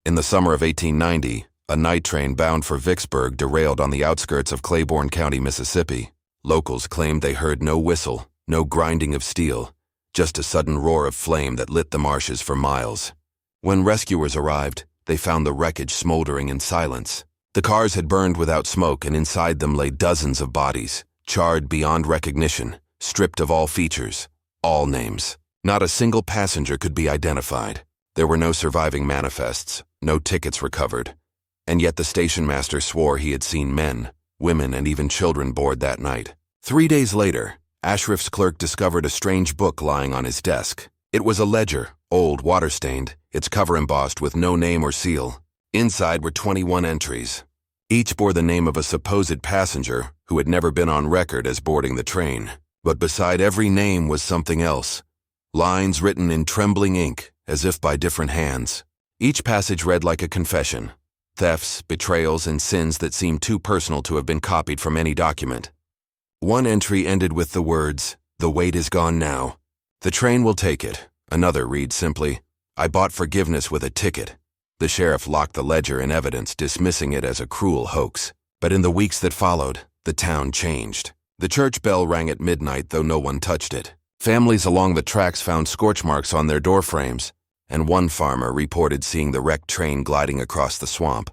In the summer of 1890, a night train bound for Vicksburg derailed on the outskirts of Claiborne County, Mississippi. Locals claimed they heard no whistle, no grinding of steel, just a sudden roar of flame that lit the marshes for miles. When rescuers arrived, they found the wreckage smoldering in silence. The cars had burned without smoke, and inside them lay dozens of bodies, charred beyond recognition, stripped of all features, all names. Not a single passenger could be identified. There were no surviving manifests, no tickets recovered. And yet the station master swore he had seen men, women, and even children board that night. 3 days later, Ashriff's clerk discovered a strange book lying on his desk. It was a ledger, old, water-stained, its cover embossed with no name or seal. Inside were 21 entries. Each bore the name of a supposed passenger who had never been on record as boarding the train. But beside every name was something else. Lines written in trembling ink, as if by different hands. Each passage read like a confession. Thefts, betrayals, and sins that seemed too personal to have been copied from any document. One entry ended with the words, "The wait is gone now. The train will take it." Another reads simply, "I bought forgiveness with a ticket." The sheriff locked the ledger in evidence, dismissing it as a cruel hoax. But in the weeks that followed, the town changed. The church bell rang at midnight, though no one touched it. Families along the tracks found scorch marks on their doorframes, and one farmer reported seeing the wrecked train gliding across the swamp,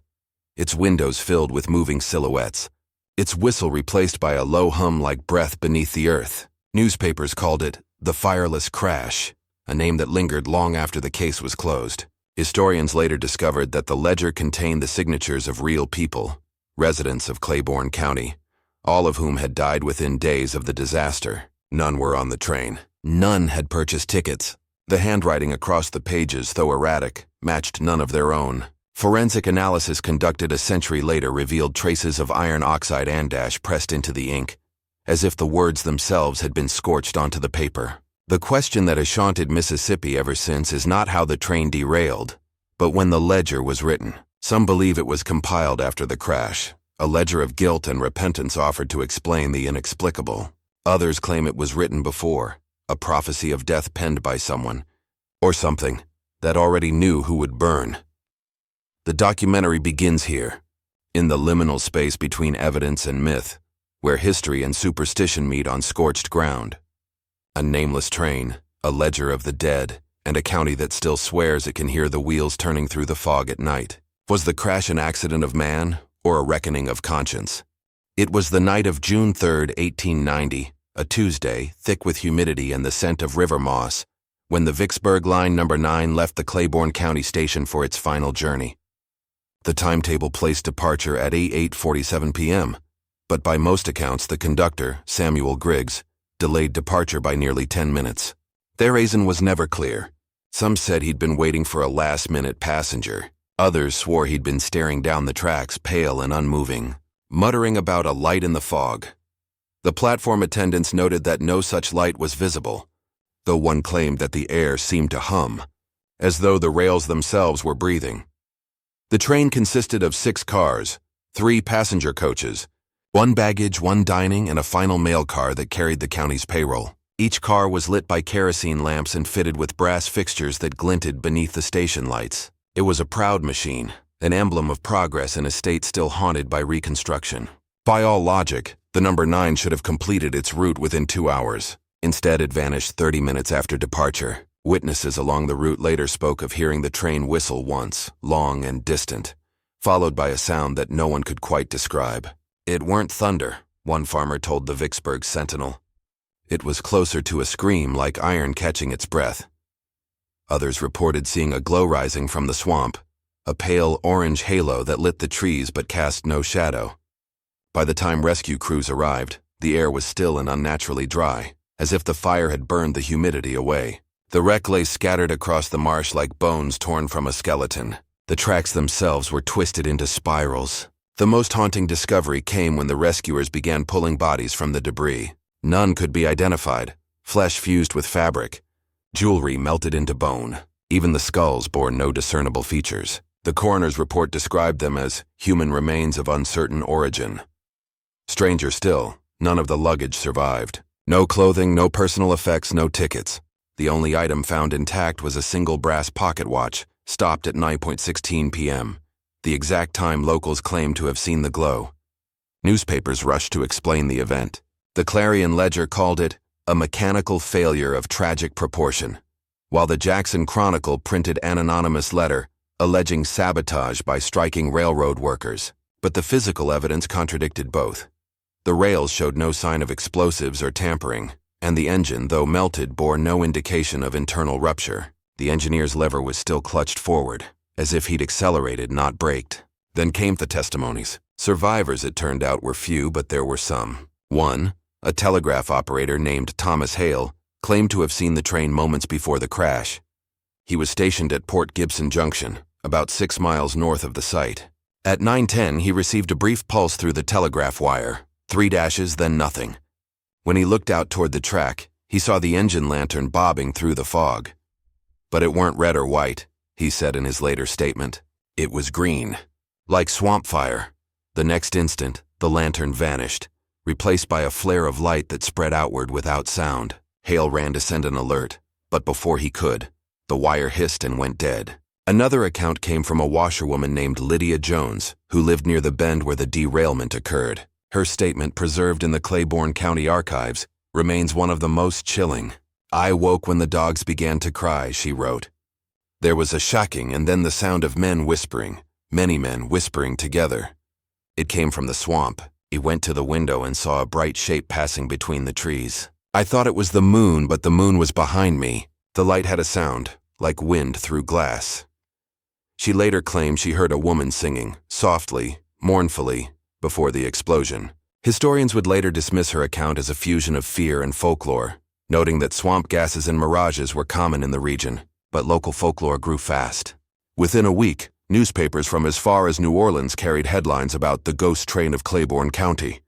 its windows filled with moving silhouettes, its whistle replaced by a low hum like breath beneath the earth. Newspapers called it the Fireless Crash, a name that lingered long after the case was closed. Historians later discovered that the ledger contained the signatures of real people, residents of Claiborne County, all of whom had died within days of the disaster. None were on the train. None had purchased tickets. The handwriting across the pages, though erratic, matched none of their own. Forensic analysis conducted a century later revealed traces of iron oxide andash pressed into the ink, as if the words themselves had been scorched onto the paper. The question that has haunted Mississippi ever since is not how the train derailed, but when the ledger was written. Some believe it was compiled after the crash, a ledger of guilt and repentance offered to explain the inexplicable. Others claim it was written before, a prophecy of death penned by someone, or something, that already knew who would burn. The documentary begins here, in the liminal space between evidence and myth, where history and superstition meet on scorched ground. A nameless train, a ledger of the dead, and a county that still swears it can hear the wheels turning through the fog at night. Was the crash an accident of man, or a reckoning of conscience? It was the night of June 3, 1890, a Tuesday, thick with humidity and the scent of river moss, when the Vicksburg Line No. 9 left the Claiborne County Station for its final journey. The timetable placed departure at 8:47 p.m., but by most accounts the conductor, Samuel Griggs, delayed departure by nearly 10 minutes. Their reason was never clear. Some said he'd been waiting for a last-minute passenger. Others swore he'd been staring down the tracks, pale and unmoving, muttering about a light in the fog. The platform attendants noted that no such light was visible, though one claimed that the air seemed to hum, as though the rails themselves were breathing. The train consisted of 6 cars, 3 passenger coaches, 1 baggage, 1 dining, and a final mail car that carried the county's payroll. Each car was lit by kerosene lamps and fitted with brass fixtures that glinted beneath the station lights. It was a proud machine, an emblem of progress in a state still haunted by reconstruction. By all logic, the No. 9 should have completed its route within 2 hours. Instead, it vanished 30 minutes after departure. Witnesses along the route later spoke of hearing the train whistle once, long and distant, followed by a sound that no one could quite describe. It weren't thunder, one farmer told the Vicksburg Sentinel. It was closer to a scream, like iron catching its breath. Others reported seeing a glow rising from the swamp, a pale orange halo that lit the trees but cast no shadow. By the time rescue crews arrived, the air was still and unnaturally dry, as if the fire had burned the humidity away. The wreck lay scattered across the marsh like bones torn from a skeleton. The tracks themselves were twisted into spirals. The most haunting discovery came when the rescuers began pulling bodies from the debris. None could be identified, flesh fused with fabric, jewelry melted into bone. Even the skulls bore no discernible features. The coroner's report described them as human remains of uncertain origin. Stranger still, none of the luggage survived. No clothing, no personal effects, no tickets. The only item found intact was a single brass pocket watch, stopped at 9:16 p.m., the exact time locals claimed to have seen the glow. Newspapers rushed to explain the event. The Clarion Ledger called it a mechanical failure of tragic proportion, while the Jackson Chronicle printed an anonymous letter alleging sabotage by striking railroad workers. But the physical evidence contradicted both. The rails showed no sign of explosives or tampering, and the engine, though melted, bore no indication of internal rupture. The engineer's lever was still clutched forward, as if he'd accelerated, not braked. Then came the testimonies. Survivors, it turned out, were few, but there were some. One, a telegraph operator named Thomas Hale, claimed to have seen the train moments before the crash. He was stationed at Port Gibson Junction, about 6 miles north of the site. At 9:10, he received a brief pulse through the telegraph wire. 3 dashes, then nothing. When he looked out toward the track, he saw the engine lantern bobbing through the fog. But it weren't red or white, he said in his later statement. It was green, like swamp fire. The next instant, the lantern vanished, replaced by a flare of light that spread outward without sound. Hale ran to send an alert, but before he could, the wire hissed and went dead. Another account came from a washerwoman named Lydia Jones, who lived near the bend where the derailment occurred. Her statement, preserved in the Claiborne County Archives, remains one of the most chilling. "I woke when the dogs began to cry," she wrote. "There was a shocking and then the sound of men whispering, many men whispering together. It came from the swamp. He went to the window and saw a bright shape passing between the trees. I thought it was the moon, but the moon was behind me. The light had a sound, like wind through glass." She later claimed she heard a woman singing, softly, mournfully, before the explosion. Historians would later dismiss her account as a fusion of fear and folklore, noting that swamp gases and mirages were common in the region, but local folklore grew fast. Within a week, newspapers from as far as New Orleans carried headlines about the ghost train of Claiborne County.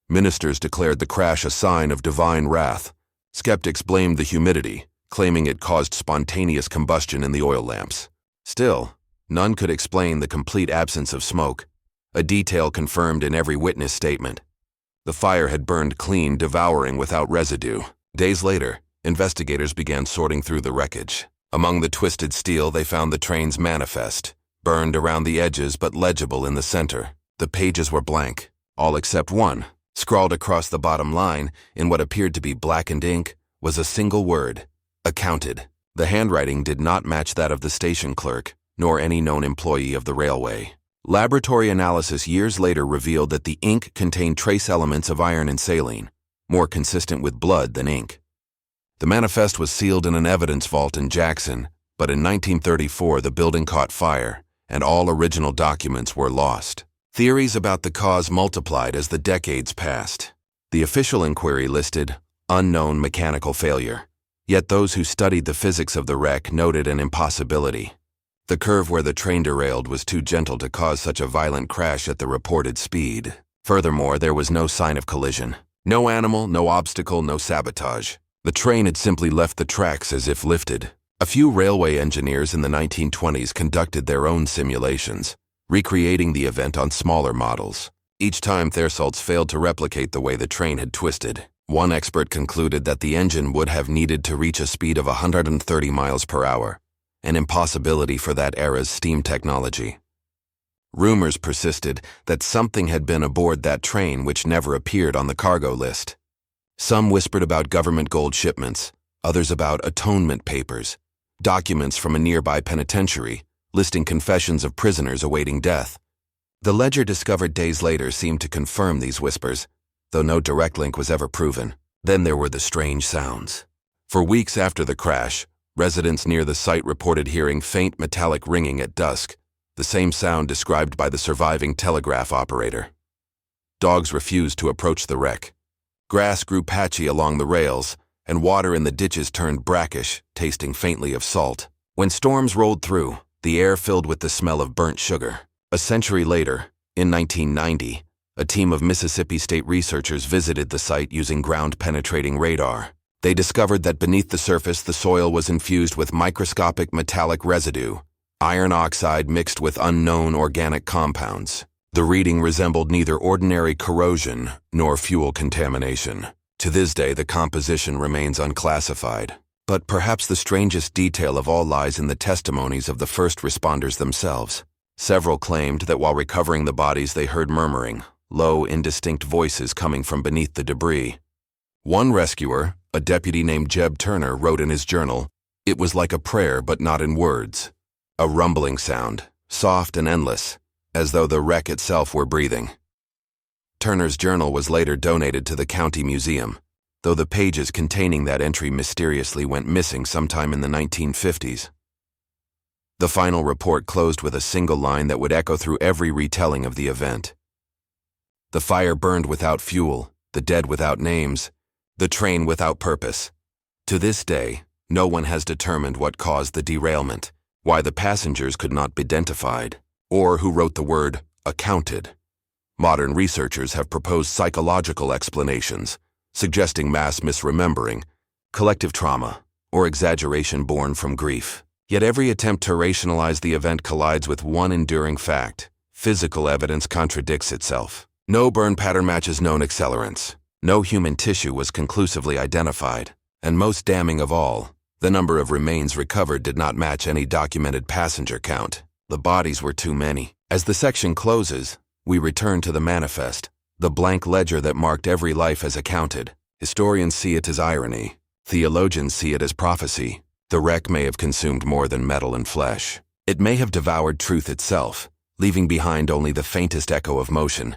Ministers declared the crash a sign of divine wrath. Skeptics blamed the humidity, claiming it caused spontaneous combustion in the oil lamps. Still, none could explain the complete absence of smoke, a detail confirmed in every witness statement. The fire had burned clean, devouring without residue. Days later, investigators began sorting through the wreckage. Among the twisted steel, they found the train's manifest, burned around the edges but legible in the center. The pages were blank, all except one. Scrawled across the bottom line, in what appeared to be blackened ink, was a single word: accounted. The handwriting did not match that of the station clerk, nor any known employee of the railway. Laboratory analysis years later revealed that the ink contained trace elements of iron and saline, more consistent with blood than ink. The manifest was sealed in an evidence vault in Jackson, but in 1934 the building caught fire, and all original documents were lost. Theories about the cause multiplied as the decades passed. The official inquiry listed unknown mechanical failure, yet those who studied the physics of the wreck noted an impossibility. The curve where the train derailed was too gentle to cause such a violent crash at the reported speed. Furthermore, there was no sign of collision. No animal, no obstacle, no sabotage. The train had simply left the tracks as if lifted. A few railway engineers in the 1920s conducted their own simulations, recreating the event on smaller models. Each time their results failed to replicate the way the train had twisted. One expert concluded that the engine would have needed to reach a speed of 130 miles per hour, an impossibility for that era's steam technology. Rumors persisted that something had been aboard that train which never appeared on the cargo list. Some whispered about government gold shipments, others about atonement papers, documents from a nearby penitentiary, listing confessions of prisoners awaiting death. The ledger discovered days later seemed to confirm these whispers, though no direct link was ever proven. Then there were the strange sounds. For weeks after the crash, residents near the site reported hearing faint metallic ringing at dusk, the same sound described by the surviving telegraph operator. Dogs refused to approach the wreck. Grass grew patchy along the rails, and water in the ditches turned brackish, tasting faintly of salt. When storms rolled through, the air filled with the smell of burnt sugar. A century later, in 1990, a team of Mississippi State researchers visited the site using ground-penetrating radar. They discovered that beneath the surface the soil was infused with microscopic metallic residue, iron oxide mixed with unknown organic compounds. The reading resembled neither ordinary corrosion nor fuel contamination. To this day, the composition remains unclassified. But perhaps the strangest detail of all lies in the testimonies of the first responders themselves. Several claimed that while recovering the bodies they heard murmuring, low, indistinct voices coming from beneath the debris. One rescuer, a deputy named Jeb Turner, wrote in his journal, "It was like a prayer but not in words. A rumbling sound, soft and endless, as though the wreck itself were breathing." Turner's journal was later donated to the county museum, though the pages containing that entry mysteriously went missing sometime in the 1950s. The final report closed with a single line that would echo through every retelling of the event. "The fire burned without fuel, the dead without names, the train without purpose. To this day, no one has determined what caused the derailment, why the passengers could not be identified, or who wrote the word accounted. Modern researchers have proposed psychological explanations, suggesting mass misremembering, collective trauma, or exaggeration born from grief. Yet every attempt to rationalize the event collides with one enduring fact: physical evidence contradicts itself. No burn pattern matches known accelerants. No human tissue was conclusively identified. And most damning of all, the number of remains recovered did not match any documented passenger count. The bodies were too many. As the section closes, we return to the manifest, the blank ledger that marked every life as accounted. Historians see it as irony. Theologians see it as prophecy. The wreck may have consumed more than metal and flesh. It may have devoured truth itself, leaving behind only the faintest echo of motion,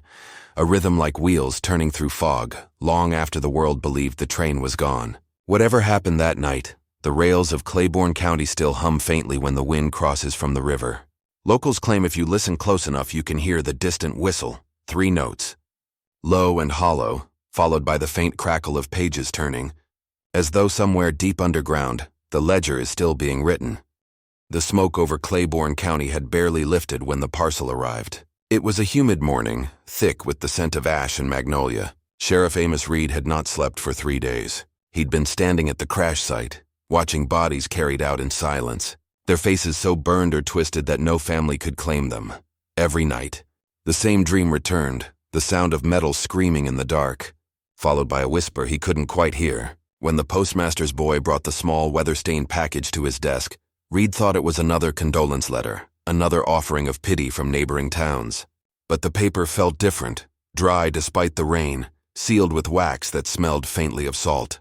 a rhythm like wheels turning through fog, long after the world believed the train was gone. Whatever happened that night, the rails of Claiborne County still hum faintly when the wind crosses from the river. Locals claim if you listen close enough you can hear the distant whistle, 3 notes. Low and hollow, followed by the faint crackle of pages turning, as though somewhere deep underground, the ledger is still being written. The smoke over Claiborne County had barely lifted when the parcel arrived. It was a humid morning, thick with the scent of ash and magnolia. Sheriff Amos Reed had not slept for 3 days. He'd been standing at the crash site, watching bodies carried out in silence, their faces so burned or twisted that no family could claim them. Every night, the same dream returned, the sound of metal screaming in the dark, followed by a whisper he couldn't quite hear. When the postmaster's boy brought the small, weather-stained package to his desk, Reed thought it was another condolence letter, another offering of pity from neighboring towns. But the paper felt different, dry despite the rain, sealed with wax that smelled faintly of salt.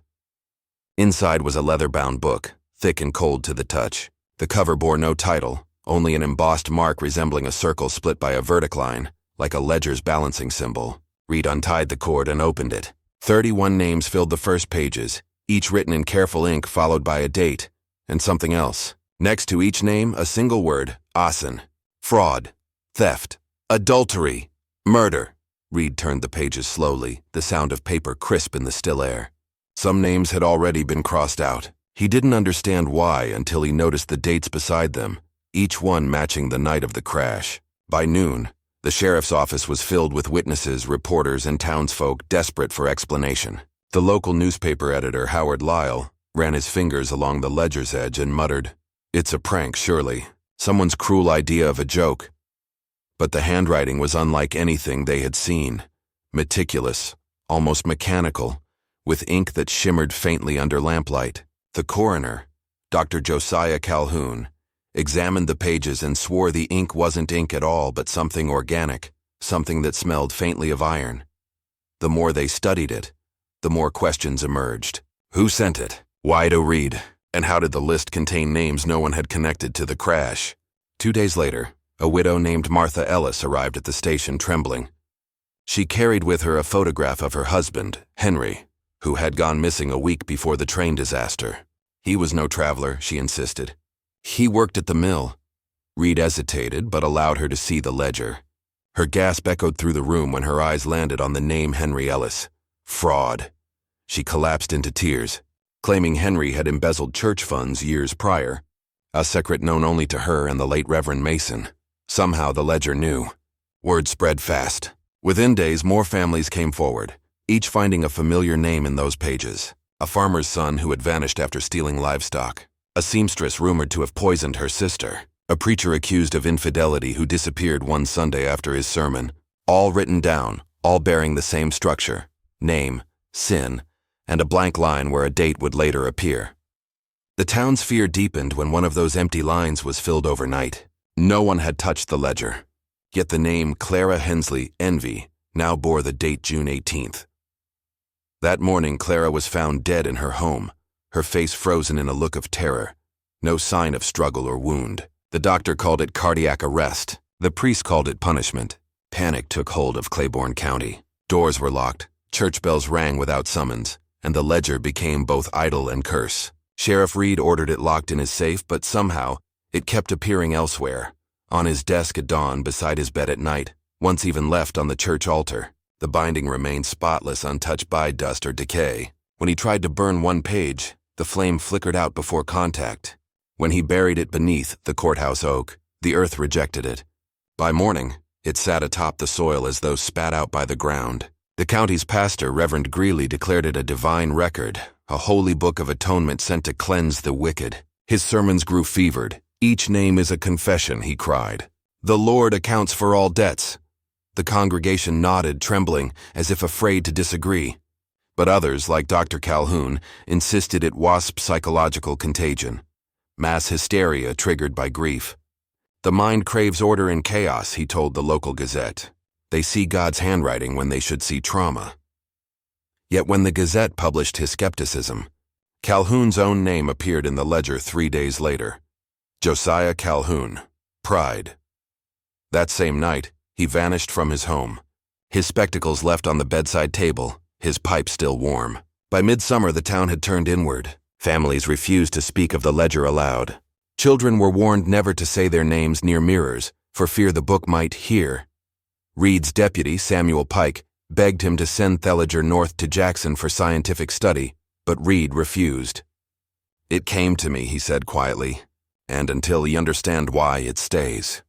Inside was a leather-bound book, thick and cold to the touch. The cover bore no title, only an embossed mark resembling a circle split by a vertic line, like a ledger's balancing symbol. Reed untied the cord and opened it. 31 names filled the first pages, each written in careful ink followed by a date, and something else. Next to each name, a single word: arson, fraud, theft, adultery, murder. Reed turned the pages slowly, the sound of paper crisp in the still air. Some names had already been crossed out. He didn't understand why until he noticed the dates beside them, each one matching the night of the crash. By noon, the sheriff's office was filled with witnesses, reporters, and townsfolk desperate for explanation. The local newspaper editor, Howard Lyle, ran his fingers along the ledger's edge and muttered, "It's a prank, surely. Someone's cruel idea of a joke." But the handwriting was unlike anything they had seen. Meticulous, almost mechanical, with ink that shimmered faintly under lamplight. The coroner, Dr. Josiah Calhoun, examined the pages and swore the ink wasn't ink at all but something organic, something that smelled faintly of iron. The more they studied it, the more questions emerged. Who sent it? Why to Reed? And how did the list contain names no one had connected to the crash? 2 days later, a widow named Martha Ellis arrived at the station trembling. She carried with her a photograph of her husband, Henry, who had gone missing a week before the train disaster. He was no traveler, she insisted. He worked at the mill. Reed hesitated, but allowed her to see the ledger. Her gasp echoed through the room when her eyes landed on the name Henry Ellis. Fraud. She collapsed into tears, claiming Henry had embezzled church funds years prior, a secret known only to her and the late Reverend Mason. Somehow the ledger knew. Word spread fast. Within days, more families came forward, each finding a familiar name in those pages. A farmer's son who had vanished after stealing livestock. A seamstress rumored to have poisoned her sister. A preacher accused of infidelity who disappeared one Sunday after his sermon. All written down, all bearing the same structure: name, sin, and a blank line where a date would later appear. The town's fear deepened when one of those empty lines was filled overnight. No one had touched the ledger. Yet the name Clara Hensley, Envy, now bore the date June 18th. That morning, Clara was found dead in her home, her face frozen in a look of terror. No sign of struggle or wound. The doctor called it cardiac arrest. The priest called it punishment. Panic took hold of Claiborne County. Doors were locked, church bells rang without summons, and the ledger became both idol and curse. Sheriff Reed ordered it locked in his safe, but somehow it kept appearing elsewhere. On his desk at dawn, beside his bed at night, once even left on the church altar. The binding remained spotless, untouched by dust or decay. When he tried to burn one page, the flame flickered out before contact. When he buried it beneath the courthouse oak, the earth rejected it. By morning, it sat atop the soil as though spat out by the ground. The county's pastor, Reverend Greeley, declared it a divine record, a holy book of atonement sent to cleanse the wicked. His sermons grew fevered. "Each name is a confession," he cried. "The Lord accounts for all debts." The congregation nodded, trembling, as if afraid to disagree. But others, like Dr. Calhoun, insisted it wasped psychological contagion. Mass hysteria triggered by grief. "The mind craves order in chaos," he told the local Gazette. "They see God's handwriting when they should see trauma." Yet when the Gazette published his skepticism, Calhoun's own name appeared in the ledger 3 days later. Josiah Calhoun, Pride. That same night, he vanished from his home. His spectacles left on the bedside table, his pipe still warm. By midsummer, the town had turned inward. Families refused to speak of the ledger aloud. Children were warned never to say their names near mirrors, for fear the book might hear. Reed's deputy, Samuel Pike, begged him to send Theliger north to Jackson for scientific study, but Reed refused. "It came to me," he said quietly, "and until you understand why, it stays."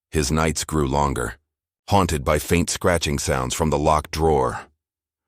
His nights grew longer, haunted by faint scratching sounds from the locked drawer.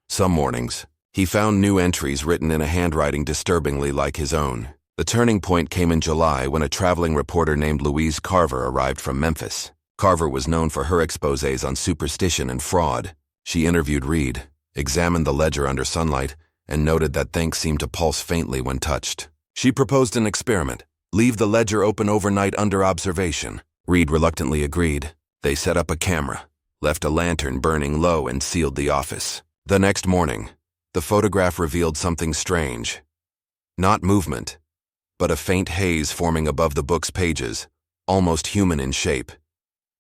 Some mornings, he found new entries written in a handwriting disturbingly like his own. The turning point came in July when a traveling reporter named Louise Carver arrived from Memphis. Carver was known for her exposés on superstition and fraud. She interviewed Reed, examined the ledger under sunlight, and noted that things seemed to pulse faintly when touched. She proposed an experiment: leave the ledger open overnight under observation. Reed reluctantly agreed. They set up a camera, left a lantern burning low, and sealed the office. The next morning, the photograph revealed something strange. Not movement, but a faint haze forming above the book's pages, almost human in shape.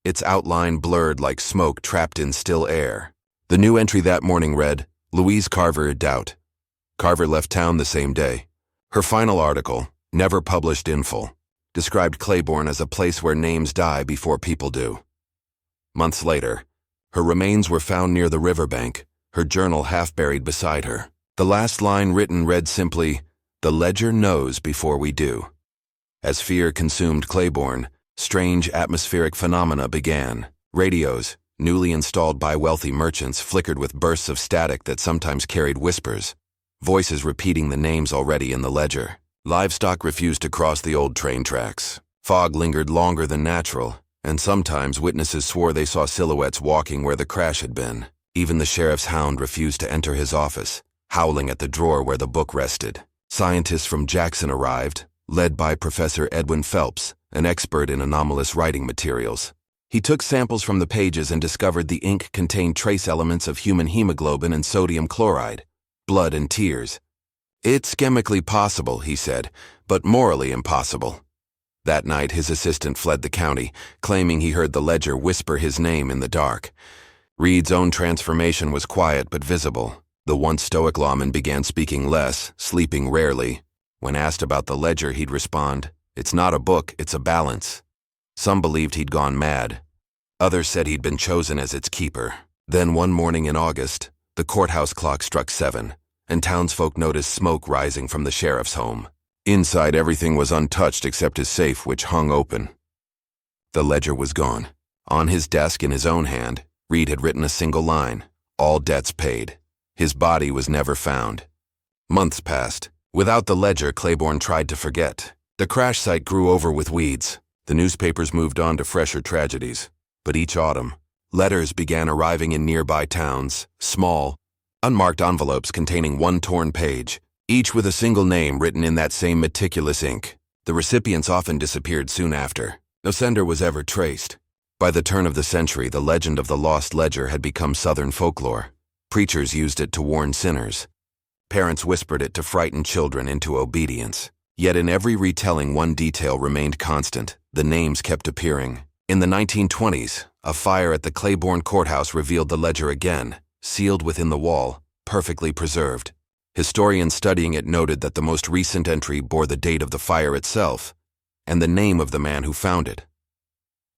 Its outline blurred like smoke trapped in still air. The new entry that morning read, "Louise Carver, doubt." Carver left town the same day. Her final article, never published in full, described Claiborne as a place where names die before people do. Months later, her remains were found near the riverbank, her journal half buried beside her. The last line written read simply, "The ledger knows before we do." As fear consumed Claiborne, strange atmospheric phenomena began. Radios, newly installed by wealthy merchants, flickered with bursts of static that sometimes carried whispers, voices repeating the names already in the ledger. Livestock refused to cross the old train tracks. Fog lingered longer than natural, and sometimes witnesses swore they saw silhouettes walking where the crash had been. Even the sheriff's hound refused to enter his office, howling at the drawer where the book rested. Scientists from Jackson arrived, led by Professor Edwin Phelps, an expert in anomalous writing materials. He took samples from the pages and discovered the ink contained trace elements of human hemoglobin and sodium chloride, blood and tears. "It's chemically possible," he said, "but morally impossible." That night, his assistant fled the county, claiming he heard the ledger whisper his name in the dark. Reed's own transformation was quiet but visible. The once stoic lawman began speaking less, sleeping rarely. When asked about the ledger, he'd respond, "It's not a book, it's a balance." Some believed he'd gone mad. Others said he'd been chosen as its keeper. Then one morning in August, the courthouse clock struck 7, and townsfolk noticed smoke rising from the sheriff's home. Inside, everything was untouched except his safe, which hung open. The ledger was gone. On his desk, in his own hand, Reed had written a single line, "All debts paid." His body was never found. Months passed. Without the ledger, Claiborne tried to forget. The crash site grew over with weeds. The newspapers moved on to fresher tragedies. But each autumn, letters began arriving in nearby towns, small, unmarked envelopes containing one torn page, each with a single name written in that same meticulous ink. The recipients often disappeared soon after. No sender was ever traced. By the turn of the century, the legend of the lost ledger had become Southern folklore. Preachers used it to warn sinners. Parents whispered it to frighten children into obedience. Yet in every retelling, one detail remained constant. The names kept appearing. In the 1920s, a fire at the Claiborne courthouse revealed the ledger again, sealed within the wall, perfectly preserved. Historians studying it noted that the most recent entry bore the date of the fire itself and the name of the man who found it.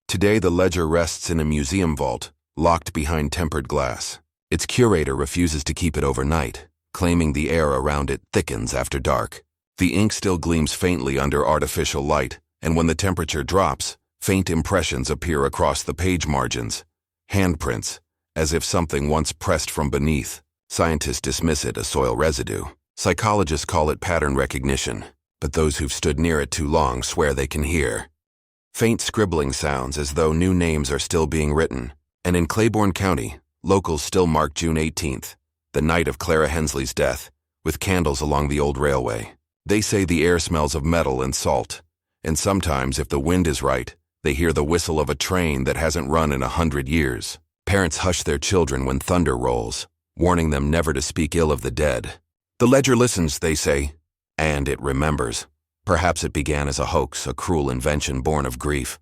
Today, the ledger rests in a museum vault, locked behind tempered glass. Its curator refuses to keep it overnight, claiming the air around it thickens after dark. The ink still gleams faintly under artificial light, and when the temperature drops, faint impressions appear across the page margins. Handprints, as if something once pressed from beneath. Scientists dismiss it as soil residue. Psychologists call it pattern recognition, but those who've stood near it too long swear they can hear faint scribbling sounds as though new names are still being written. And in Claiborne County, locals still mark June 18th, the night of Clara Hensley's death, with candles along the old railway. They say the air smells of metal and salt, and sometimes, if the wind is right, they hear the whistle of a train that hasn't run in 100 years. Parents hush their children when thunder rolls, warning them never to speak ill of the dead. The ledger listens, they say, and it remembers. Perhaps it began as a hoax, a cruel invention born of grief.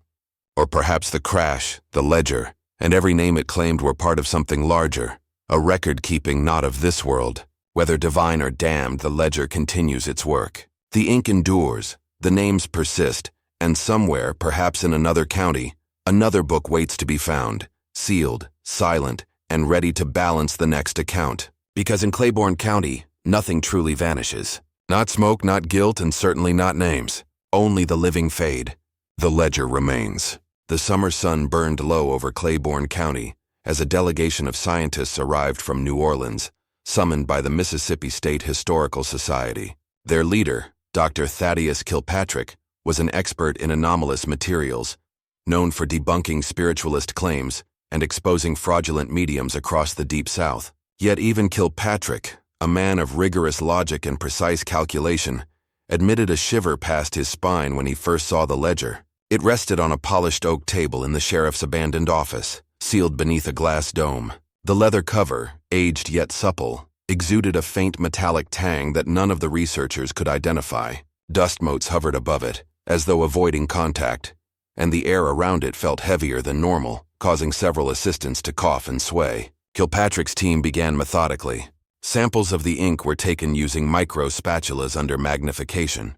Or perhaps the crash, the ledger, and every name it claimed were part of something larger, a record-keeping not of this world. Whether divine or damned, the ledger continues its work. The ink endures, the names persist, and somewhere, perhaps in another county, another book waits to be found, sealed, silent, and ready to balance the next account. Because in Claiborne County, nothing truly vanishes. Not smoke, not guilt, and certainly not names. Only the living fade. The ledger remains. The summer sun burned low over Claiborne County as a delegation of scientists arrived from New Orleans, summoned by the Mississippi State Historical Society. Their leader, Dr. Thaddeus Kilpatrick, was an expert in anomalous materials, known for debunking spiritualist claims and exposing fraudulent mediums across the Deep South. Yet even Kilpatrick, a man of rigorous logic and precise calculation, admitted a shiver passed his spine when he first saw the ledger. It rested on a polished oak table in the sheriff's abandoned office, sealed beneath a glass dome. The leather cover, aged yet supple, exuded a faint metallic tang that none of the researchers could identify. Dust motes hovered above it, as though avoiding contact, and the air around it felt heavier than normal, causing several assistants to cough and sway. Kilpatrick's team began methodically. Samples of the ink were taken using micro-spatulas under magnification.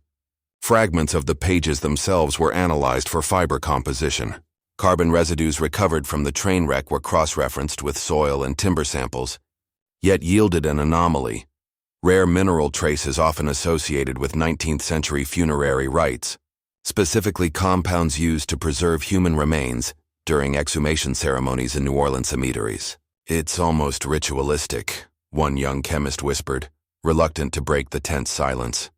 Fragments of the pages themselves were analyzed for fiber composition. Carbon residues recovered from the train wreck were cross-referenced with soil and timber samples, yet yielded an anomaly: rare mineral traces often associated with 19th century funerary rites, specifically compounds used to preserve human remains during exhumation ceremonies in New Orleans cemeteries. "It's almost ritualistic," one young chemist whispered, reluctant to break the tense silence.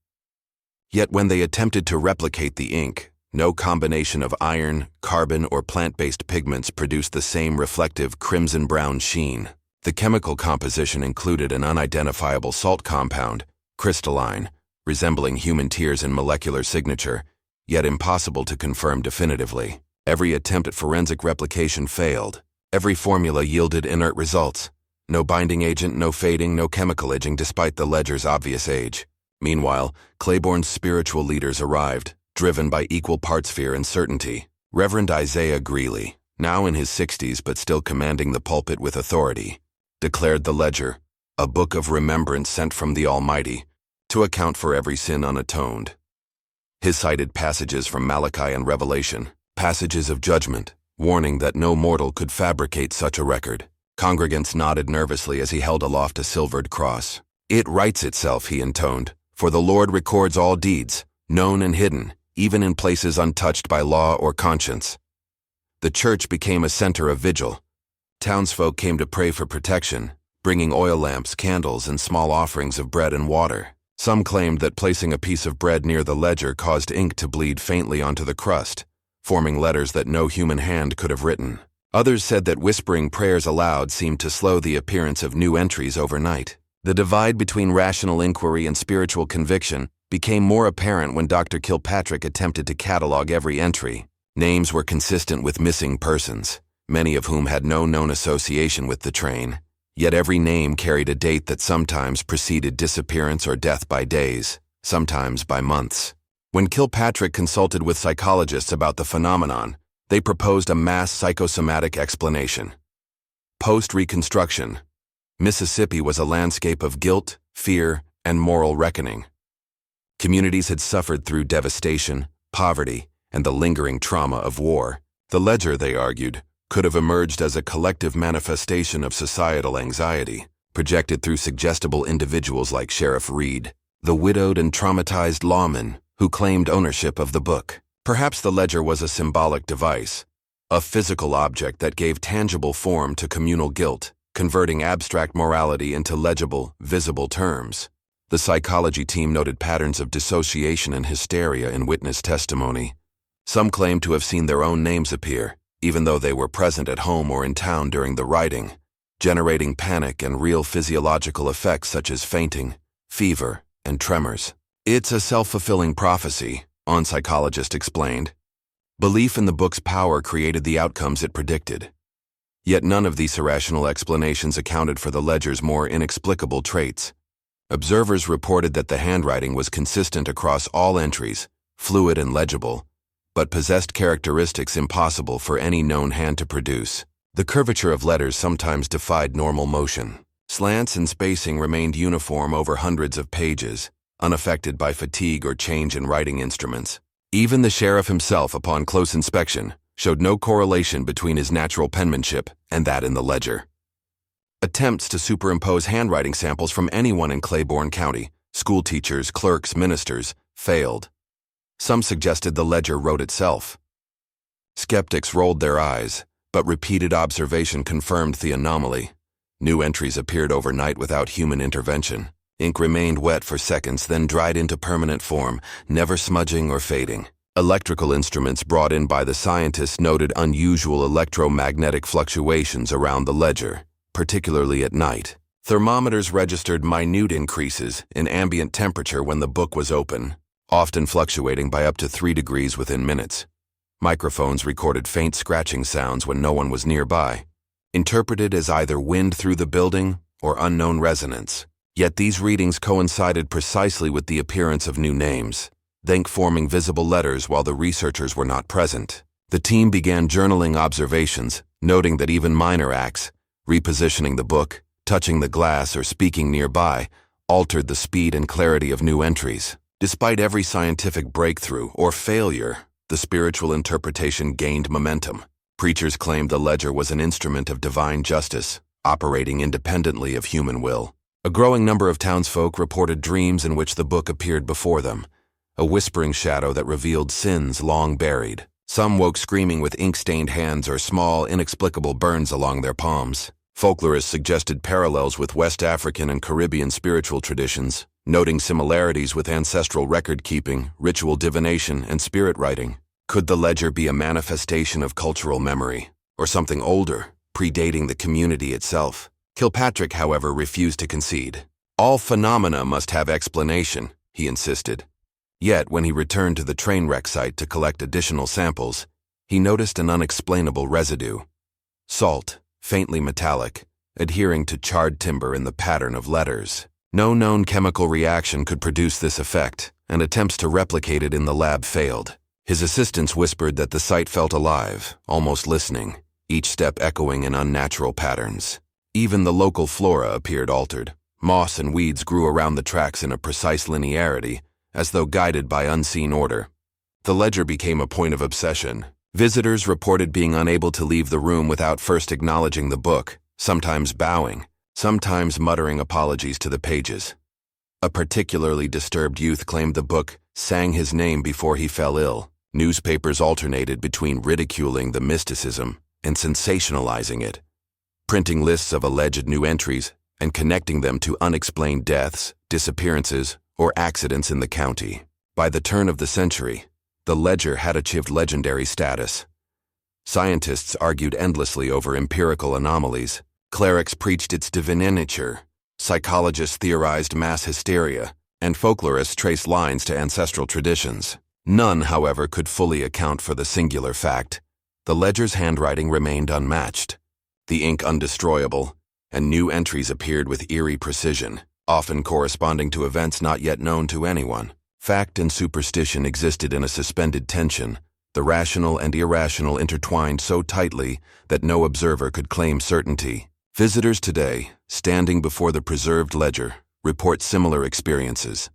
Yet when they attempted to replicate the ink, no combination of iron, carbon, or plant-based pigments produced the same reflective crimson-brown sheen. The chemical composition included an unidentifiable salt compound, crystalline, resembling human tears in molecular signature, yet impossible to confirm definitively. Every attempt at forensic replication failed. Every formula yielded inert results. No binding agent, no fading, no chemical aging despite the ledger's obvious age. Meanwhile, Claiborne's spiritual leaders arrived, driven by equal parts fear and certainty. Reverend Isaiah Greeley, now in his 60s but still commanding the pulpit with authority, declared the ledger a book of remembrance sent from the Almighty to account for every sin unatoned. His cited passages from Malachi and Revelation, passages of judgment, warning that no mortal could fabricate such a record. Congregants nodded nervously as he held aloft a silvered cross. "It writes itself," he intoned, "for the Lord records all deeds, known and hidden, even in places untouched by law or conscience." The church became a center of vigil. Townsfolk came to pray for protection, bringing oil lamps, candles, and small offerings of bread and water. Some claimed that placing a piece of bread near the ledger caused ink to bleed faintly onto the crust, forming letters that no human hand could have written. Others said that whispering prayers aloud seemed to slow the appearance of new entries overnight. The divide between rational inquiry and spiritual conviction became more apparent when Dr. Kilpatrick attempted to catalog every entry. Names were consistent with missing persons, many of whom had no known association with the train. Yet every name carried a date that sometimes preceded disappearance or death by days, sometimes by months. When Kilpatrick consulted with psychologists about the phenomenon, they proposed a mass psychosomatic explanation. Post-Reconstruction, Mississippi was a landscape of guilt, fear, and moral reckoning. Communities had suffered through devastation, poverty, and the lingering trauma of war. The ledger, they argued, could have emerged as a collective manifestation of societal anxiety, projected through suggestible individuals like Sheriff Reed, the widowed and traumatized lawman who claimed ownership of the book. Perhaps the ledger was a symbolic device, a physical object that gave tangible form to communal guilt, converting abstract morality into legible, visible terms. The psychology team noted patterns of dissociation and hysteria in witness testimony. Some claimed to have seen their own names appear, even though they were present at home or in town during the writing, generating panic and real physiological effects such as fainting, fever, and tremors. It's a self-fulfilling prophecy, one psychologist explained. Belief in the book's power created the outcomes it predicted. Yet none of these irrational explanations accounted for the ledger's more inexplicable traits. Observers reported that the handwriting was consistent across all entries, fluid and legible, but possessed characteristics impossible for any known hand to produce. The curvature of letters sometimes defied normal motion. Slants and spacing remained uniform over hundreds of pages, unaffected by fatigue or change in writing instruments. Even the sheriff himself, upon close inspection, showed no correlation between his natural penmanship and that in the ledger. Attempts to superimpose handwriting samples from anyone in Claiborne County, school teachers, clerks, ministers, failed. Some suggested the ledger wrote itself. Skeptics rolled their eyes, but repeated observation confirmed the anomaly. New entries appeared overnight without human intervention. Ink remained wet for seconds, then dried into permanent form, never smudging or fading. Electrical instruments brought in by the scientists noted unusual electromagnetic fluctuations around the ledger, particularly at night. Thermometers registered minute increases in ambient temperature when the book was open, often fluctuating by up to 3 degrees within minutes. Microphones recorded faint scratching sounds when no one was nearby, interpreted as either wind through the building or unknown resonance. Yet these readings coincided precisely with the appearance of new names, forming visible letters while the researchers were not present. The team began journaling observations, noting that even minor acts, repositioning the book, touching the glass, or speaking nearby, altered the speed and clarity of new entries. Despite every scientific breakthrough or failure, the spiritual interpretation gained momentum. Preachers claimed the ledger was an instrument of divine justice, operating independently of human will. A growing number of townsfolk reported dreams in which the book appeared before them, a whispering shadow that revealed sins long buried. Some woke screaming with ink-stained hands or small, inexplicable burns along their palms. Folklorists suggested parallels with West African and Caribbean spiritual traditions, noting similarities with ancestral record-keeping, ritual divination, and spirit writing. Could the ledger be a manifestation of cultural memory, or something older, predating the community itself? Kilpatrick, however, refused to concede. All phenomena must have explanation, he insisted. Yet, when he returned to the train wreck site to collect additional samples, he noticed an unexplainable residue. Salt, faintly metallic, adhering to charred timber in the pattern of letters. No known chemical reaction could produce this effect, and attempts to replicate it in the lab failed. His assistants whispered that the site felt alive, almost listening, each step echoing in unnatural patterns. Even the local flora appeared altered. Moss and weeds grew around the tracks in a precise linearity, as though guided by unseen order. The ledger became a point of obsession. Visitors reported being unable to leave the room without first acknowledging the book, sometimes bowing, sometimes muttering apologies to the pages. A particularly disturbed youth claimed the book sang his name before he fell ill. Newspapers alternated between ridiculing the mysticism and sensationalizing it, printing lists of alleged new entries and connecting them to unexplained deaths, disappearances, or accidents in the county. By the turn of the century, the ledger had achieved legendary status. Scientists argued endlessly over empirical anomalies. Clerics preached its divine nature, Psychologists theorized mass hysteria, and folklorists traced lines to ancestral traditions. None, however, could fully account for the singular fact. The ledger's handwriting remained unmatched, the ink undestroyable, and new entries appeared with eerie precision, often corresponding to events not yet known to anyone. Fact and superstition existed in a suspended tension, the rational and irrational intertwined so tightly that no observer could claim certainty. Visitors today, standing before the preserved ledger, report similar experiences.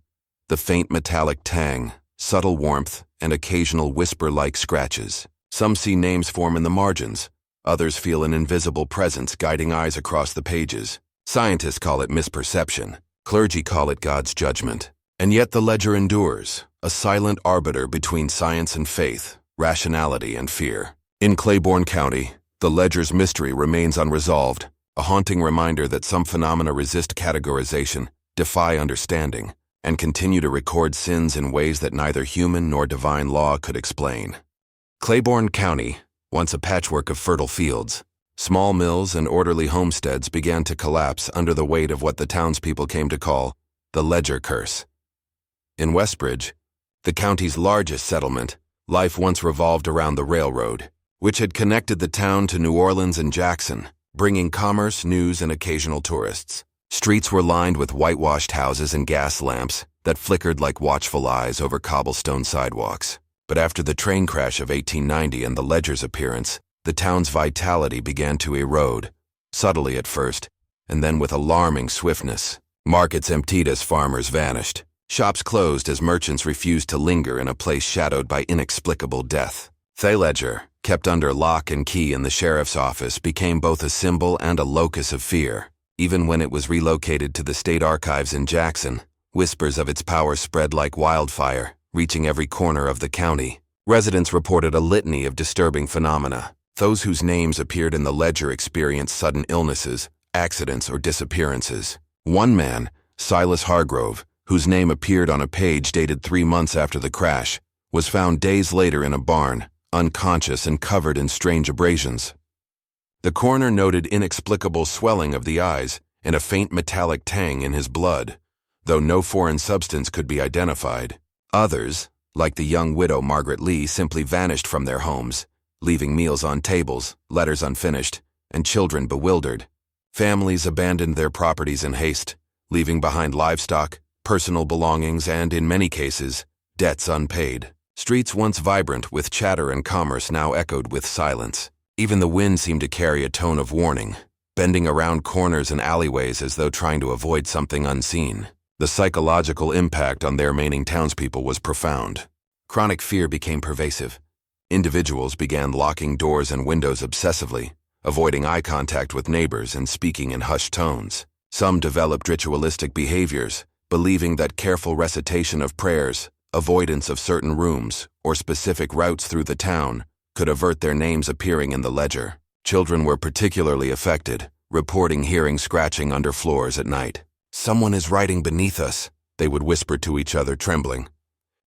The faint metallic tang, subtle warmth, and occasional whisper-like scratches. Some see names form in the margins. Others feel an invisible presence guiding eyes across the pages. Scientists call it misperception. Clergy call it God's judgment. And yet the ledger endures, a silent arbiter between science and faith, rationality and fear. In Claiborne County, the ledger's mystery remains unresolved, a haunting reminder that some phenomena resist categorization, defy understanding, and continue to record sins in ways that neither human nor divine law could explain. Claiborne County, once a patchwork of fertile fields, small mills and orderly homesteads began to collapse under the weight of what the townspeople came to call the Ledger Curse. In Westbridge, the county's largest settlement, life once revolved around the railroad, which had connected the town to New Orleans and Jackson, bringing commerce, news, and occasional tourists. Streets were lined with whitewashed houses and gas lamps that flickered like watchful eyes over cobblestone sidewalks. But after the train crash of 1890 and the ledger's appearance, the town's vitality began to erode, subtly at first, and then with alarming swiftness. Markets emptied as farmers vanished. Shops closed as merchants refused to linger in a place shadowed by inexplicable death. The ledger, kept under lock and key in the sheriff's office, became both a symbol and a locus of fear. Even when it was relocated to the state archives in Jackson, whispers of its power spread like wildfire, reaching every corner of the county. Residents reported a litany of disturbing phenomena. Those whose names appeared in the ledger experienced sudden illnesses, accidents, or disappearances. One man, Silas Hargrove, whose name appeared on a page dated 3 months after the crash, was found days later in a barn, unconscious and covered in strange abrasions. The coroner noted inexplicable swelling of the eyes and a faint metallic tang in his blood, though no foreign substance could be identified. Others, like the young widow Margaret Lee, simply vanished from their homes, leaving meals on tables, letters unfinished, and children bewildered. Families abandoned their properties in haste, leaving behind livestock, personal belongings, and, in many cases, debts unpaid. Streets once vibrant with chatter and commerce now echoed with silence. Even the wind seemed to carry a tone of warning, bending around corners and alleyways as though trying to avoid something unseen. The psychological impact on their remaining townspeople was profound. Chronic fear became pervasive. Individuals began locking doors and windows obsessively, avoiding eye contact with neighbors and speaking in hushed tones. Some developed ritualistic behaviors, believing that careful recitation of prayers, avoidance of certain rooms, or specific routes through the town could avert their names appearing in the ledger. Children were particularly affected, reporting hearing scratching under floors at night. "Someone is writing beneath us," they would whisper to each other, trembling.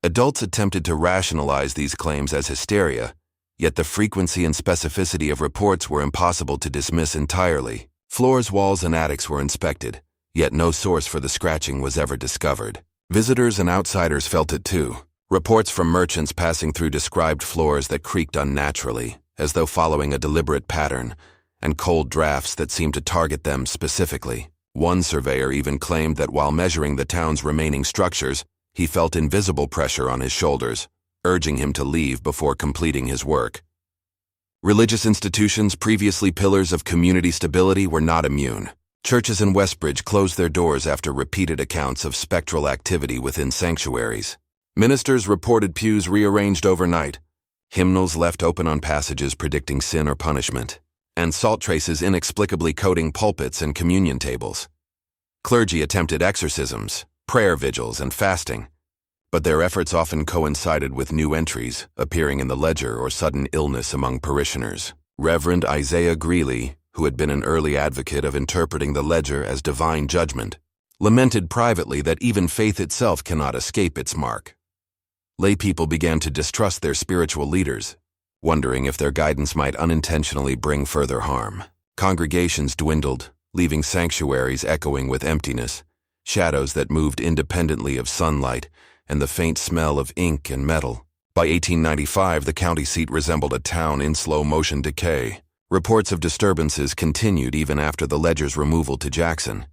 Adults attempted to rationalize these claims as hysteria, yet the frequency and specificity of reports were impossible to dismiss entirely. Floors, walls, and attics were inspected, yet no source for the scratching was ever discovered. Visitors and outsiders felt it too. Reports from merchants passing through described floors that creaked unnaturally, as though following a deliberate pattern, and cold drafts that seemed to target them specifically. One surveyor even claimed that while measuring the town's remaining structures, he felt invisible pressure on his shoulders, urging him to leave before completing his work. Religious institutions, previously pillars of community stability, were not immune. Churches in Westbridge closed their doors after repeated accounts of spectral activity within sanctuaries. Ministers reported pews rearranged overnight, hymnals left open on passages predicting sin or punishment, and salt traces inexplicably coating pulpits and communion tables. Clergy attempted exorcisms, prayer vigils, and fasting, but their efforts often coincided with new entries appearing in the ledger or sudden illness among parishioners. Reverend Isaiah Greeley, who had been an early advocate of interpreting the ledger as divine judgment, lamented privately that even faith itself cannot escape its mark. Lay people began to distrust their spiritual leaders, wondering if their guidance might unintentionally bring further harm. Congregations dwindled, leaving sanctuaries echoing with emptiness, shadows that moved independently of sunlight, and the faint smell of ink and metal. By 1895, the county seat resembled a town in slow-motion decay. Reports of disturbances continued even after the ledger's removal to Jackson,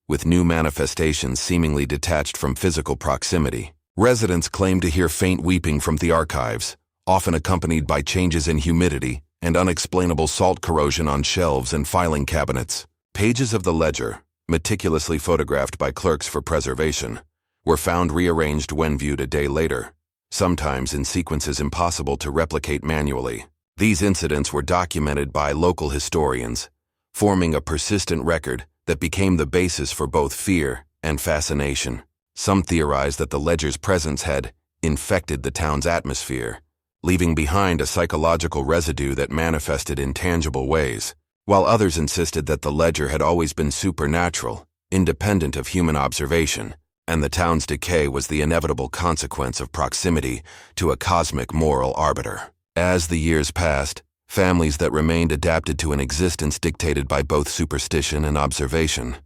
with new manifestations seemingly detached from physical proximity. Residents claimed to hear faint weeping from the archives, often accompanied by changes in humidity and unexplainable salt corrosion on shelves and filing cabinets. Pages of the ledger, meticulously photographed by clerks for preservation, were found rearranged when viewed a day later, sometimes in sequences impossible to replicate manually. These incidents were documented by local historians, forming a persistent record that became the basis for both fear and fascination. Some theorized that the ledger's presence had infected the town's atmosphere, leaving behind a psychological residue that manifested in tangible ways, while others insisted that the ledger had always been supernatural, independent of human observation, and the town's decay was the inevitable consequence of proximity to a cosmic moral arbiter. As the years passed, families that remained adapted to an existence dictated by both superstition and observation.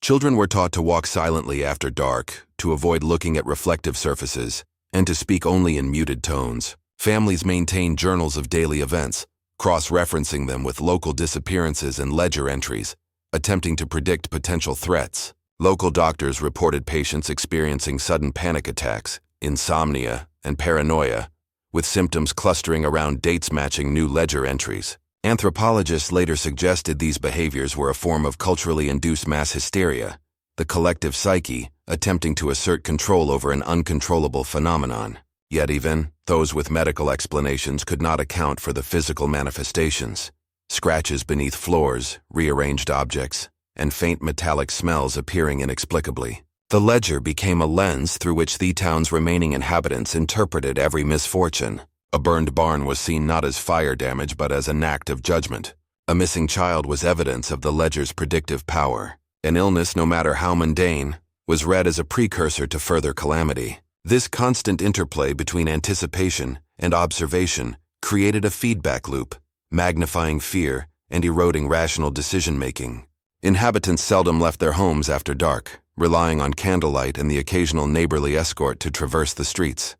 Children were taught to walk silently after dark, to avoid looking at reflective surfaces, and to speak only in muted tones. Families maintained journals of daily events, cross-referencing them with local disappearances and ledger entries, attempting to predict potential threats. Local doctors reported patients experiencing sudden panic attacks, insomnia, and paranoia, with symptoms clustering around dates matching new ledger entries. Anthropologists later suggested these behaviors were a form of culturally induced mass hysteria, the collective psyche attempting to assert control over an uncontrollable phenomenon. Yet even those with medical explanations could not account for the physical manifestations. Scratches beneath floors, rearranged objects, and faint metallic smells appearing inexplicably. The ledger became a lens through which the town's remaining inhabitants interpreted every misfortune. A burned barn was seen not as fire damage but as an act of judgment. A missing child was evidence of the ledger's predictive power. An illness, no matter how mundane, was read as a precursor to further calamity. This constant interplay between anticipation and observation created a feedback loop, magnifying fear and eroding rational decision-making. Inhabitants seldom left their homes after dark, relying on candlelight and the occasional neighborly escort to traverse the streets.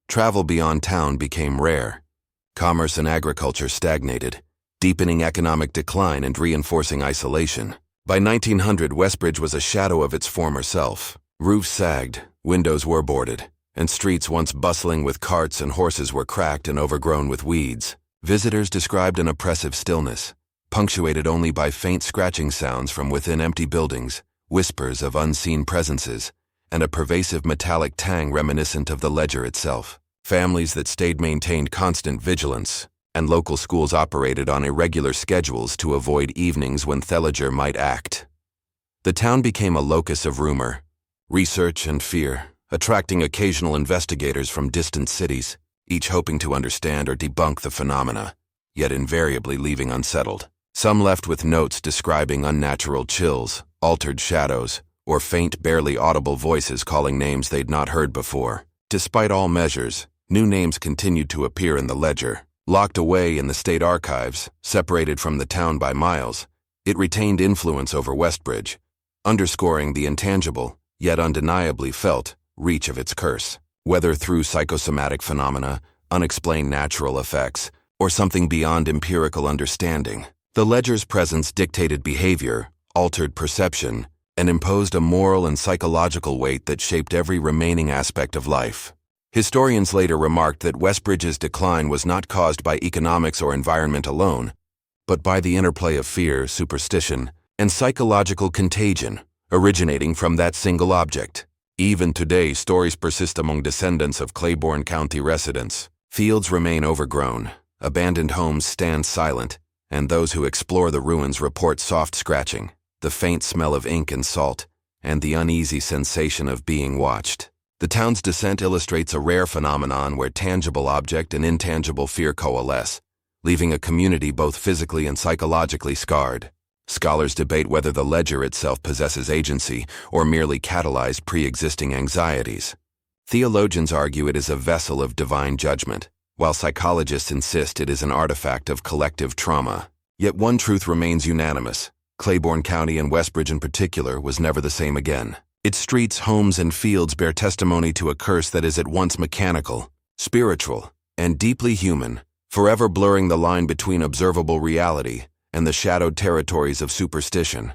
Travel beyond town became rare. Commerce and agriculture stagnated, deepening economic decline and reinforcing isolation. By 1900, Westbridge was a shadow of its former self. Roofs sagged, windows were boarded, and streets once bustling with carts and horses were cracked and overgrown with weeds. Visitors described an oppressive stillness, punctuated only by faint scratching sounds from within empty buildings, whispers of unseen presences, and a pervasive metallic tang reminiscent of the ledger itself. Families that stayed maintained constant vigilance, and local schools operated on irregular schedules to avoid evenings when the ledger might act. The town became a locus of rumor, research, and fear, attracting occasional investigators from distant cities, each hoping to understand or debunk the phenomena, yet invariably leaving unsettled. Some left with notes describing unnatural chills, altered shadows, or faint, barely audible voices calling names they'd not heard before. Despite all measures, new names continued to appear in the ledger. Locked away in the state archives, separated from the town by miles, it retained influence over Westbridge, underscoring the intangible, yet undeniably felt, reach of its curse. Whether through psychosomatic phenomena, unexplained natural effects, or something beyond empirical understanding, the ledger's presence dictated behavior, altered perception, and imposed a moral and psychological weight that shaped every remaining aspect of life. Historians later remarked that Westbridge's decline was not caused by economics or environment alone, but by the interplay of fear, superstition, and psychological contagion originating from that single object. Even today, stories persist among descendants of Claiborne County residents. Fields remain overgrown, abandoned homes stand silent, and those who explore the ruins report soft scratching, the faint smell of ink and salt, and the uneasy sensation of being watched. The town's descent illustrates a rare phenomenon where tangible object and intangible fear coalesce, leaving a community both physically and psychologically scarred. Scholars debate whether the ledger itself possesses agency or merely catalyzed pre-existing anxieties. Theologians argue it is a vessel of divine judgment, while psychologists insist it is an artifact of collective trauma. Yet one truth remains unanimous. Claiborne County and Westbridge in particular was never the same again. Its streets, homes, and fields bear testimony to a curse that is at once mechanical, spiritual, and deeply human, forever blurring the line between observable reality and the shadowed territories of superstition.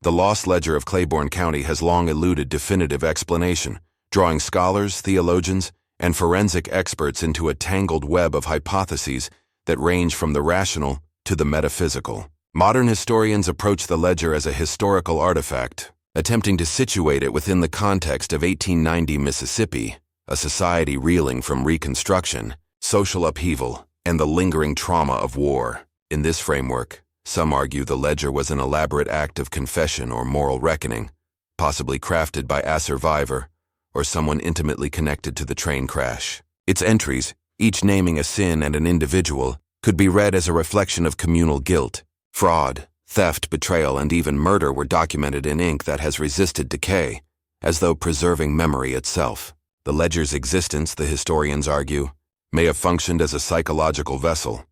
The lost ledger of Claiborne County has long eluded definitive explanation, drawing scholars, theologians, and forensic experts into a tangled web of hypotheses that range from the rational to the metaphysical. Modern historians approach the ledger as a historical artifact, attempting to situate it within the context of 1890 Mississippi, a society reeling from Reconstruction, social upheaval, and the lingering trauma of war. In this framework, some argue the ledger was an elaborate act of confession or moral reckoning, possibly crafted by a survivor or someone intimately connected to the train crash. Its entries, each naming a sin and an individual, could be read as a reflection of communal guilt. Fraud, theft, betrayal, and even murder were documented in ink that has resisted decay, as though preserving memory itself. The ledger's existence, the historians argue, may have functioned as a psychological vessel,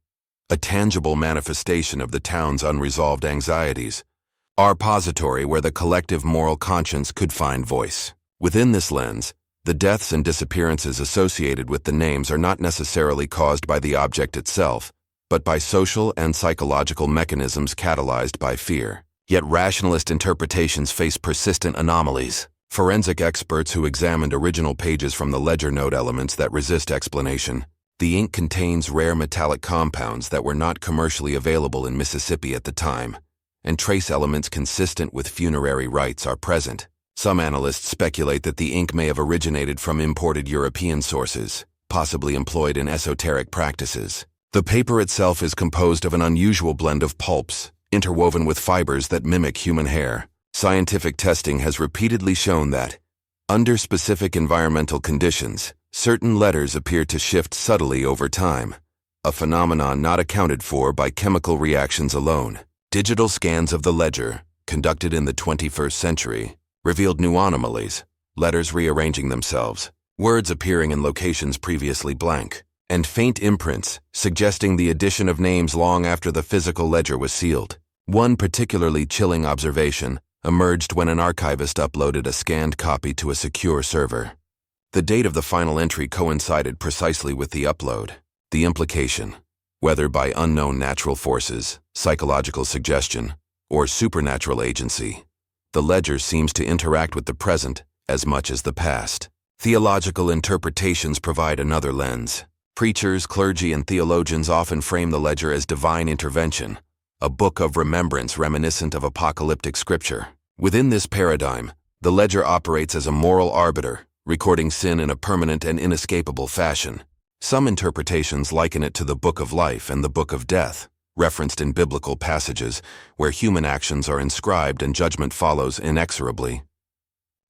a tangible manifestation of the town's unresolved anxieties, a repository where the collective moral conscience could find voice. Within this lens, the deaths and disappearances associated with the names are not necessarily caused by the object itself, but by social and psychological mechanisms catalyzed by fear. Yet rationalist interpretations face persistent anomalies. Forensic experts who examined original pages from the ledger note elements that resist explanation. The ink contains rare metallic compounds that were not commercially available in Mississippi at the time, and trace elements consistent with funerary rites are present. Some analysts speculate that the ink may have originated from imported European sources, possibly employed in esoteric practices. The paper itself is composed of an unusual blend of pulps, interwoven with fibers that mimic human hair. Scientific testing has repeatedly shown that, under specific environmental conditions, certain letters appear to shift subtly over time, a phenomenon not accounted for by chemical reactions alone. Digital scans of the ledger, conducted in the 21st century, revealed new anomalies, letters rearranging themselves, words appearing in locations previously blank, and faint imprints suggesting the addition of names long after the physical ledger was sealed. One particularly chilling observation emerged when an archivist uploaded a scanned copy to a secure server. The date of the final entry coincided precisely with the upload. The implication, whether by unknown natural forces, psychological suggestion, or supernatural agency, the ledger seems to interact with the present as much as the past. Theological interpretations provide another lens. Preachers, clergy, and theologians often frame the ledger as divine intervention, a book of remembrance reminiscent of apocalyptic scripture. Within this paradigm, the ledger operates as a moral arbiter, recording sin in a permanent and inescapable fashion. Some interpretations liken it to the Book of Life and the Book of Death, referenced in biblical passages where human actions are inscribed and judgment follows inexorably.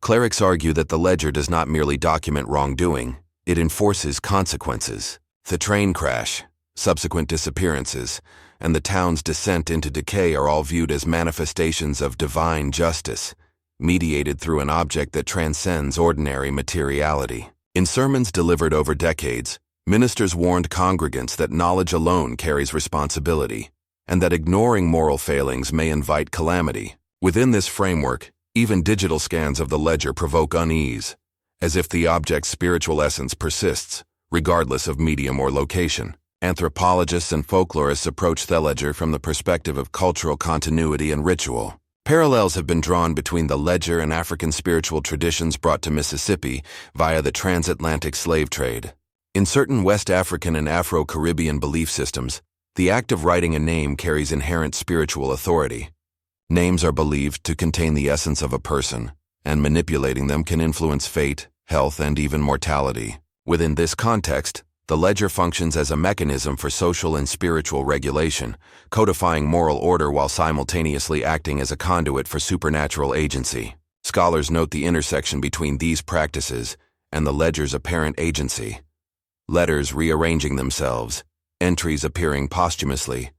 Clerics argue that the ledger does not merely document wrongdoing, it enforces consequences. The train crash, subsequent disappearances, and the town's descent into decay are all viewed as manifestations of divine justice, mediated through an object that transcends ordinary materiality. In sermons delivered over decades, ministers warned congregants that knowledge alone carries responsibility, and that ignoring moral failings may invite calamity. Within this framework, even digital scans of the ledger provoke unease, as if the object's spiritual essence persists, regardless of medium or location. Anthropologists and folklorists approach the ledger from the perspective of cultural continuity and ritual. Parallels have been drawn between the ledger and African spiritual traditions brought to Mississippi via the transatlantic slave trade. In certain West African and Afro-Caribbean belief systems, the act of writing a name carries inherent spiritual authority. Names are believed to contain the essence of a person, and manipulating them can influence fate, health, and even mortality. Within this context, the ledger functions as a mechanism for social and spiritual regulation, codifying moral order while simultaneously acting as a conduit for supernatural agency. Scholars note the intersection between these practices and the ledger's apparent agency. Letters rearranging themselves, entries appearing posthumously,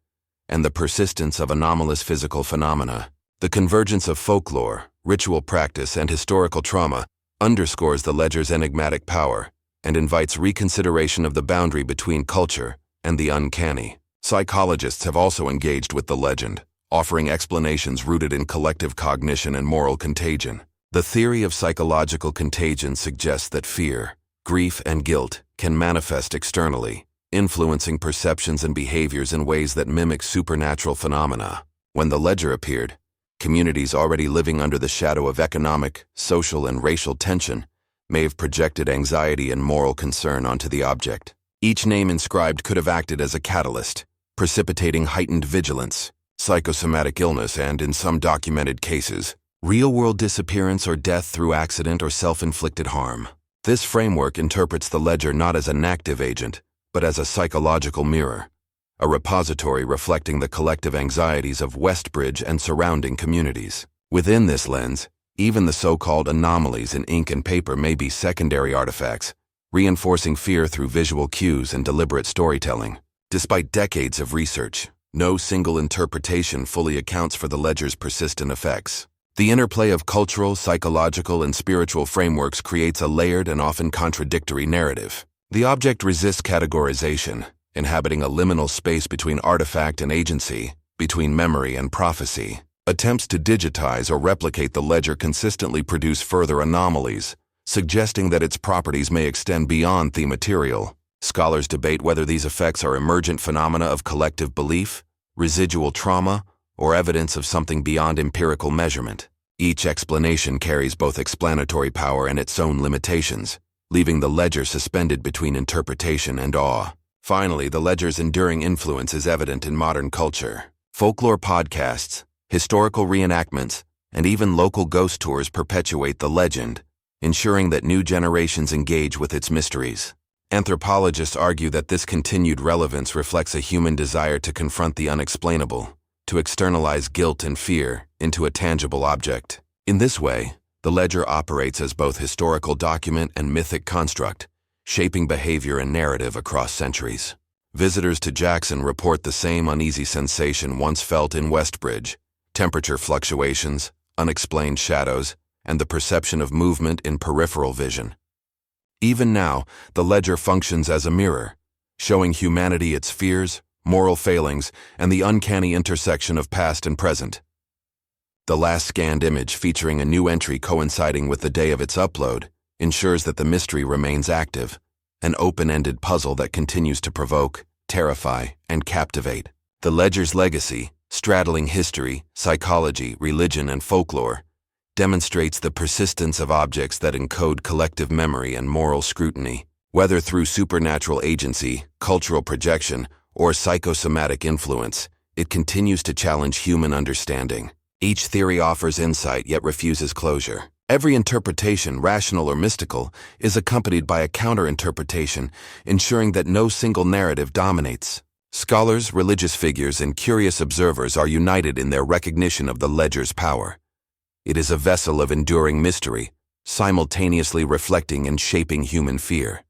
and the persistence of anomalous physical phenomena. The convergence of folklore, ritual practice, and historical trauma underscores the ledger's enigmatic power and invites reconsideration of the boundary between culture and the uncanny. Psychologists have also engaged with the legend, offering explanations rooted in collective cognition and moral contagion. The theory of psychological contagion suggests that fear, grief, and guilt can manifest externally, influencing perceptions and behaviors in ways that mimic supernatural phenomena. When the ledger appeared, communities already living under the shadow of economic, social, and racial tension may have projected anxiety and moral concern onto the object. Each name inscribed could have acted as a catalyst, precipitating heightened vigilance, psychosomatic illness, and, in some documented cases, real-world disappearance or death through accident or self-inflicted harm. This framework interprets the ledger not as an active agent, but as a psychological mirror, a repository reflecting the collective anxieties of Westbridge and surrounding communities. Within this lens, even the so-called anomalies in ink and paper may be secondary artifacts, reinforcing fear through visual cues and deliberate storytelling. Despite decades of research, no single interpretation fully accounts for the ledger's persistent effects. The interplay of cultural, psychological, and spiritual frameworks creates a layered and often contradictory narrative. The object resists categorization, inhabiting a liminal space between artifact and agency, between memory and prophecy. Attempts to digitize or replicate the ledger consistently produce further anomalies, suggesting that its properties may extend beyond the material. Scholars debate whether these effects are emergent phenomena of collective belief, residual trauma, or evidence of something beyond empirical measurement. Each explanation carries both explanatory power and its own limitations, leaving the ledger suspended between interpretation and awe. Finally, the ledger's enduring influence is evident in modern culture. Folklore podcasts, historical reenactments, and even local ghost tours perpetuate the legend, ensuring that new generations engage with its mysteries. Anthropologists argue that this continued relevance reflects a human desire to confront the unexplainable, to externalize guilt and fear into a tangible object. In this way, the ledger operates as both historical document and mythic construct, shaping behavior and narrative across centuries. Visitors to Jackson report the same uneasy sensation once felt in Westbridge: temperature fluctuations, unexplained shadows, and the perception of movement in peripheral vision. Even now, the ledger functions as a mirror, showing humanity its fears, moral failings, and the uncanny intersection of past and present. The last scanned image, featuring a new entry coinciding with the day of its upload, ensures that the mystery remains active, an open-ended puzzle that continues to provoke, terrify, and captivate. The ledger's legacy, straddling history, psychology, religion, and folklore, demonstrates the persistence of objects that encode collective memory and moral scrutiny. Whether through supernatural agency, cultural projection, or psychosomatic influence, it continues to challenge human understanding. Each theory offers insight yet refuses closure. Every interpretation, rational or mystical, is accompanied by a counter-interpretation, ensuring that no single narrative dominates. Scholars, religious figures, and curious observers are united in their recognition of the ledger's power. It is a vessel of enduring mystery, simultaneously reflecting and shaping human fear.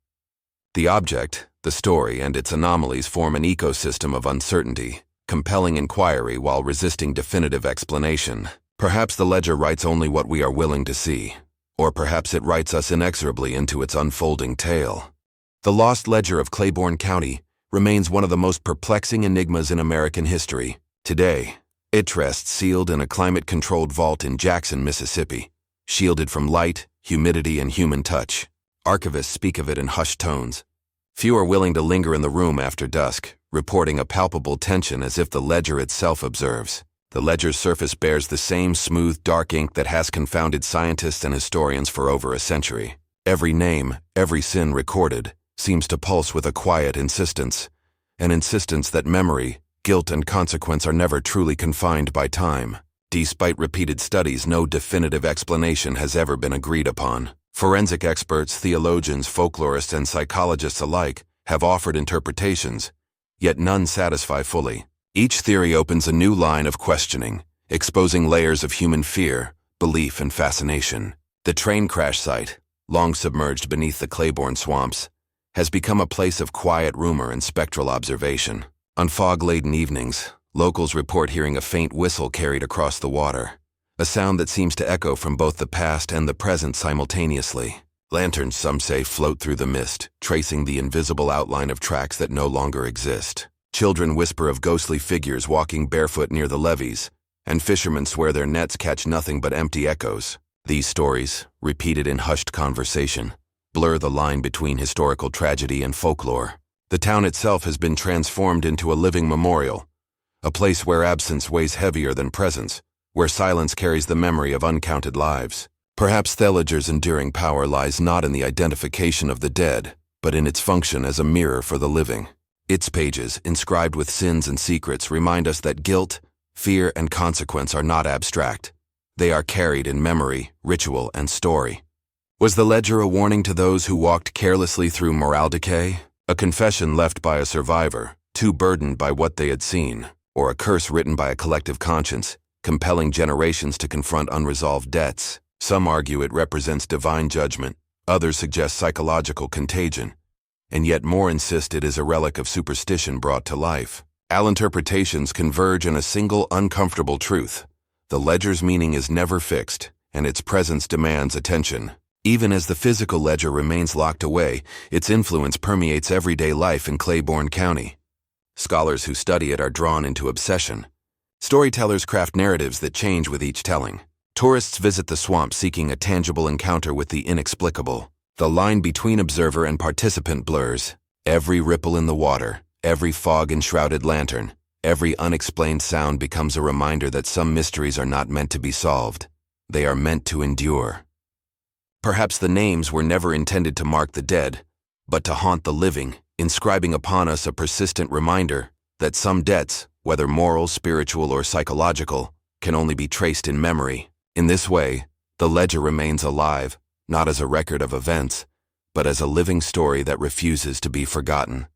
The object, the story, and its anomalies form an ecosystem of uncertainty, compelling inquiry while resisting definitive explanation. Perhaps the ledger writes only what we are willing to see, or perhaps it writes us inexorably into its unfolding tale. The lost ledger of Claiborne County remains one of the most perplexing enigmas in American history. Today, it rests sealed in a climate-controlled vault in Jackson, Mississippi, shielded from light, humidity, and human touch. Archivists speak of it in hushed tones. Few are willing to linger in the room after dusk, reporting a palpable tension as if the ledger itself observes. The ledger's surface bears the same smooth, dark ink that has confounded scientists and historians for over a century. Every name, every sin recorded, seems to pulse with a quiet insistence, an insistence that memory, guilt, and consequence are never truly confined by time. Despite repeated studies, no definitive explanation has ever been agreed upon. Forensic experts, theologians, folklorists, and psychologists alike have offered interpretations, yet none satisfy fully. Each theory opens a new line of questioning, exposing layers of human fear, belief, and fascination. The train crash site, long submerged beneath the Claiborne swamps, has become a place of quiet rumor and spectral observation. On fog-laden evenings, locals report hearing a faint whistle carried across the water, a sound that seems to echo from both the past and the present simultaneously. Lanterns, some say, float through the mist, tracing the invisible outline of tracks that no longer exist. Children whisper of ghostly figures walking barefoot near the levees, and fishermen swear their nets catch nothing but empty echoes. These stories, repeated in hushed conversation, blur the line between historical tragedy and folklore. The town itself has been transformed into a living memorial, a place where absence weighs heavier than presence, where silence carries the memory of uncounted lives. Perhaps Theliger's enduring power lies not in the identification of the dead, but in its function as a mirror for the living. Its pages, inscribed with sins and secrets, remind us that guilt, fear, and consequence are not abstract. They are carried in memory, ritual, and story. Was the ledger a warning to those who walked carelessly through moral decay? A confession left by a survivor, too burdened by what they had seen? Or a curse written by a collective conscience, compelling generations to confront unresolved debts? Some argue it represents divine judgment, others suggest psychological contagion, and yet more insist it is a relic of superstition brought to life. All interpretations converge in a single uncomfortable truth. The ledger's meaning is never fixed, and its presence demands attention. Even as the physical ledger remains locked away, its influence permeates everyday life in Claiborne County. Scholars who study it are drawn into obsession. Storytellers craft narratives that change with each telling. Tourists visit the swamp seeking a tangible encounter with the inexplicable. The line between observer and participant blurs. Every ripple in the water, every fog-enshrouded lantern, every unexplained sound becomes a reminder that some mysteries are not meant to be solved. They are meant to endure. Perhaps the names were never intended to mark the dead, but to haunt the living, inscribing upon us a persistent reminder that some debts, whether moral, spiritual, or psychological, can only be traced in memory. In this way, the ledger remains alive, not as a record of events, but as a living story that refuses to be forgotten.